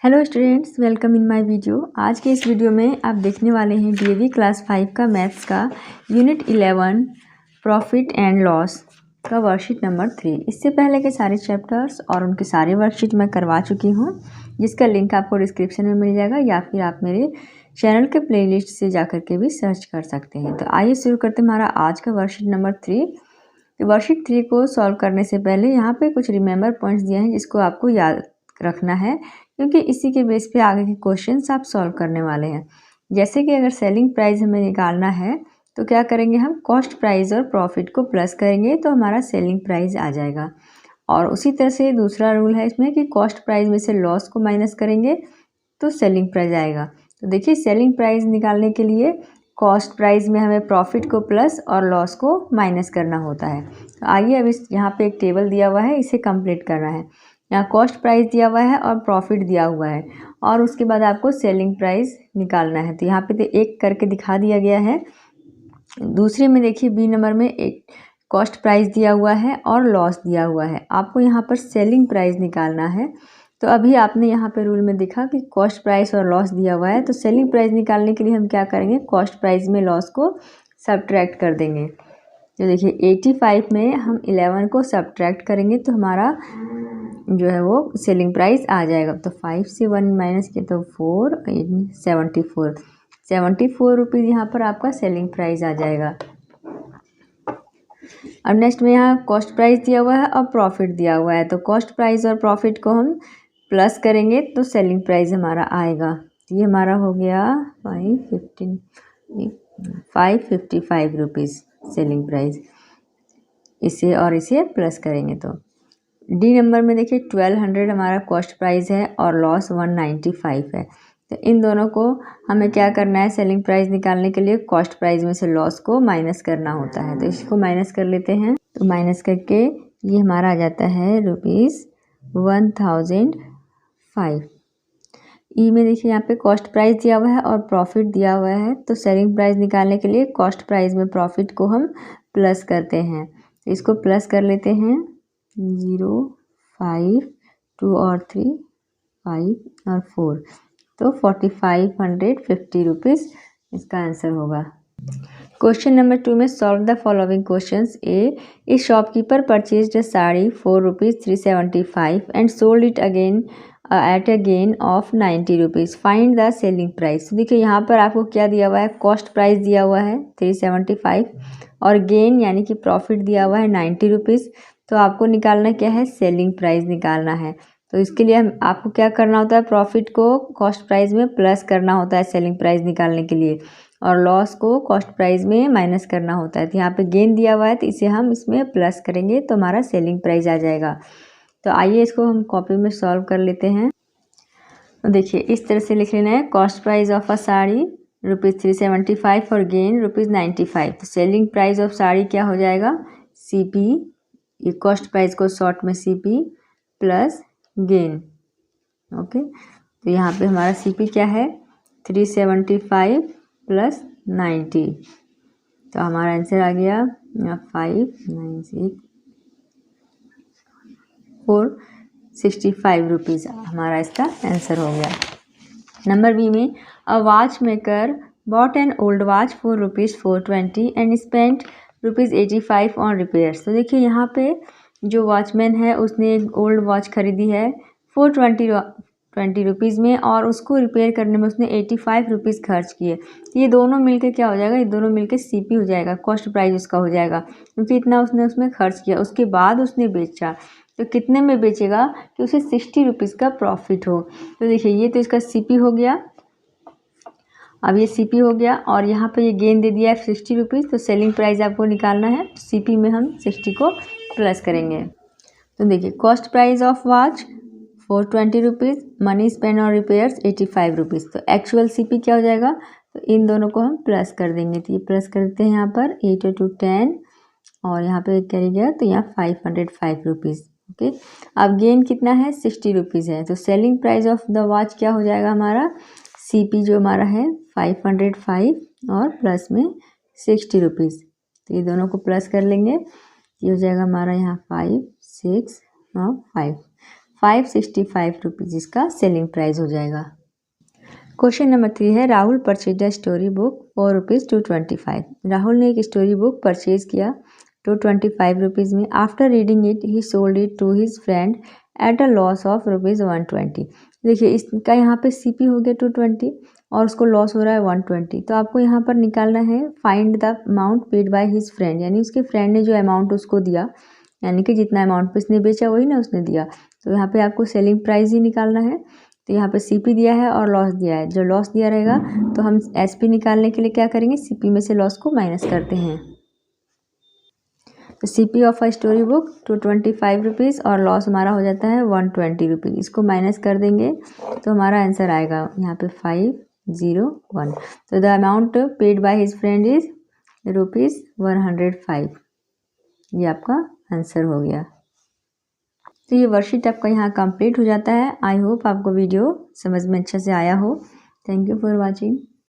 Hello students, welcome in my video. आज के इस वीडियो में आप देखने वाले हैं डीएवी क्लास 5 का मैथ्स का यूनिट 11 प्रॉफिट एंड लॉस का वर्कशीट नंबर 3। इससे पहले के सारे चैप्टर्स और उनके सारे वर्कशीट मैं करवा चुकी हूँ, जिसका लिंक आपको डिस्क्रिप्शन में मिल जाएगा या फिर आप मेरे चैनल के प्लेलिस्ट से जाकर के भी सर्च कर सकते हैं। तो आइए शुरू करते हैं हमारा आज का वर्कशीट नंबर 3। तो वर्कशीट 3 को सॉल्व करने से पहले यहाँ पे कुछ रिमेंबर पॉइंट्स दिए हैं जिसको आपको याद रखना है, क्योंकि इसी के बेस पे आगे के क्वेश्चंस आप सॉल्व करने वाले हैं। जैसे कि अगर सेलिंग प्राइस हमें निकालना है तो क्या करेंगे, हम कॉस्ट प्राइस और प्रॉफिट को प्लस करेंगे तो हमारा सेलिंग प्राइस आ जाएगा। और उसी तरह से दूसरा रूल है इसमें कि कॉस्ट प्राइस में से लॉस को माइनस करेंगे तो सेलिंग प्राइस आएगा। तो देखिए, सेलिंग प्राइस निकालने के लिए कॉस्ट प्राइस में हमें प्रॉफिट को प्लस और लॉस को माइनस करना होता है। तो आइए अब इस यहाँ पे एक टेबल दिया हुआ है, इसे कंप्लीट करना है। यहाँ कॉस्ट प्राइस दिया हुआ है और प्रॉफिट दिया हुआ है और उसके बाद आपको सेलिंग प्राइस निकालना है। तो यहाँ पे तो एक करके दिखा दिया गया है। दूसरे में देखिए बी नंबर में एक कॉस्ट प्राइस दिया हुआ है और लॉस दिया हुआ है। आपको यहाँ पर सेलिंग प्राइस निकालना है। तो अभी आपने यहाँ पे रूल में देखा कि कॉस्ट प्राइस और लॉस दिया हुआ है, तो सेलिंग प्राइस निकालने के लिए हम क्या करेंगे, कॉस्ट प्राइस में लॉस को सब्ट्रैक्ट कर देंगे। तो देखिए 85 में हम 11 को सब्ट्रैक्ट करेंगे तो हमारा जो है वो सेलिंग प्राइस आ जाएगा। तो 5 से 1 माइनस किया तो 4, 74 रुपीज़ यहाँ पर आपका सेलिंग प्राइस आ जाएगा। अब नेक्स्ट में यहाँ कॉस्ट प्राइस दिया हुआ है और प्रॉफिट दिया हुआ है, तो कॉस्ट प्राइस और प्रॉफिट को हम प्लस करेंगे तो सेलिंग प्राइस हमारा आएगा। तो ये हमारा हो गया 555 रुपीज़ सेलिंग प्राइस। इसे और इसे प्लस करेंगे तो डी नंबर में देखिए 1200 हमारा कॉस्ट प्राइस है और लॉस 195 है। तो इन दोनों को हमें क्या करना है, सेलिंग प्राइस निकालने के लिए कॉस्ट प्राइस में से लॉस को माइनस करना होता है। तो इसको माइनस कर लेते हैं। तो माइनस करके ये हमारा आ जाता है ₹1005। ई में देखिए यहाँ पे कॉस्ट प्राइस दिया हुआ है और प्रॉफिट दिया हुआ है। तो सेलिंग प्राइस निकालने के लिए कॉस्ट प्राइस में प्रॉफिट को हम प्लस करते हैं। तो इसको प्लस कर लेते हैं, 0, 5, 2 और 3, 5 और 4, तो 4550 रुपीज़ इसका आंसर होगा। क्वेश्चन नंबर 2 में solve the following questions. A shopkeeper purchased a sari for ₹375 and sold it again at a gain of 90 rupees. Find the selling price. तो देखिए यहाँ पर आपको क्या दिया हुआ है, कॉस्ट प्राइस दिया हुआ है 375 और गेन यानी कि प्रॉफिट दिया हुआ है 90 रुपीज़। तो आपको निकालना क्या है, सेलिंग प्राइस निकालना है। तो इसके लिए हम आपको क्या करना होता है, प्रॉफिट को कॉस्ट प्राइस में प्लस करना होता है सेलिंग प्राइस निकालने के लिए, और लॉस को कॉस्ट प्राइस में माइनस करना होता है। तो यहाँ पे गेन दिया हुआ है तो इसे हम इसमें प्लस करेंगे तो हमारा सेलिंग प्राइस आ जाएगा। तो आइए इसको हम कॉपी में सॉल्व कर लेते हैं। तो देखिए इस तरह से लिख लेना है, cost price of a sari ₹375 और गेन ₹95। तो सेलिंग प्राइस ऑफ साड़ी क्या हो जाएगा, CP, ये कॉस्ट प्राइस को शॉर्ट में CP प्लस गेन। ओके, तो यहाँ पे हमारा CP क्या है, 375 प्लस 90। तो हमारा आंसर आ गया 465 रुपीज़ हमारा इसका आंसर हो गया। नंबर बी में a watch maker bot an old watch for ₹420 and spent ₹85 on repairs. तो देखिए यहाँ पे जो वॉचमैन है उसने एक ओल्ड वॉच खरीदी है 420 रुपीज़ में और उसको रिपेयर करने में उसने 85 रुपीज़ खर्च किए। ये दोनों मिलके क्या हो जाएगा, ये दोनों मिलके CP हो जाएगा, कॉस्ट प्राइस उसका हो जाएगा, क्योंकि इतना उसने उसमें खर्च किया। उसके बाद उसने बेचा तो कितने में बेचेगा कि उसे 60 रुपीज़ का प्रॉफिट हो। तो देखिए ये तो इसका CP हो गया। अब ये CP हो गया और यहाँ पे ये गेन दे दिया है 60 रुपीज़। तो सेलिंग प्राइस आपको निकालना है, CP में हम 60 को प्लस करेंगे। तो देखिए cost price of watch 420 rupees, money spend on repairs 85 rupees. तो एक्चुअल CP क्या हो जाएगा, तो इन दोनों को हम प्लस कर देंगे। तो ये प्लस करते हैं यहाँ पर 8 to 10 और यहाँ पे कैरी गया तो यहाँ 505 रुपीज़। ओके, अब गेन कितना है, 60 रुपीज़ है। तो selling price of the watch क्या हो जाएगा, हमारा CP जो हमारा है 505 और प्लस में 60 रुपीज़। तो ये दोनों को प्लस कर लेंगे, ये हो जाएगा हमारा यहाँ 5, 6 और 5। 565 रुपीज़ इसका सेलिंग प्राइस हो जाएगा। क्वेश्चन नंबर 3 है Rahul purchase the story book for ₹225। Rahul ने एक स्टोरी बुक परचेज किया 225 रुपीज़ में। After reading it he sold it to his friend at a loss of ₹120। देखिए इसका यहाँ पे सीपी हो गया 220 और उसको लॉस हो रहा है 120। तो आपको यहाँ पर निकालना है find the amount paid by his friend, यानी उसके फ्रेंड ने जो अमाउंट उसको दिया, यानी कि जितना अमाउंट पे इसने बेचा वही ना उसने दिया। तो यहाँ पे आपको सेलिंग प्राइस ही निकालना है। तो यहाँ पे सीपी दिया है और लॉस दिया है। जो लॉस दिया रहेगा तो हम एसपी निकालने के लिए क्या करेंगे, सीपी में से लॉस को माइनस करते हैं। तो CP of a story book 225 rupees और लॉस हमारा हो जाता है 120 रुपीज़। इसको माइनस कर देंगे तो हमारा आंसर आएगा यहाँ पे 501। तो the amount paid by his friend is ₹105। ये आपका आंसर हो गया। तो ये वर्कशीट आपका यहाँ कंप्लीट हो जाता है। आई होप आपको वीडियो समझ में अच्छा से आया हो। Thank you for watching.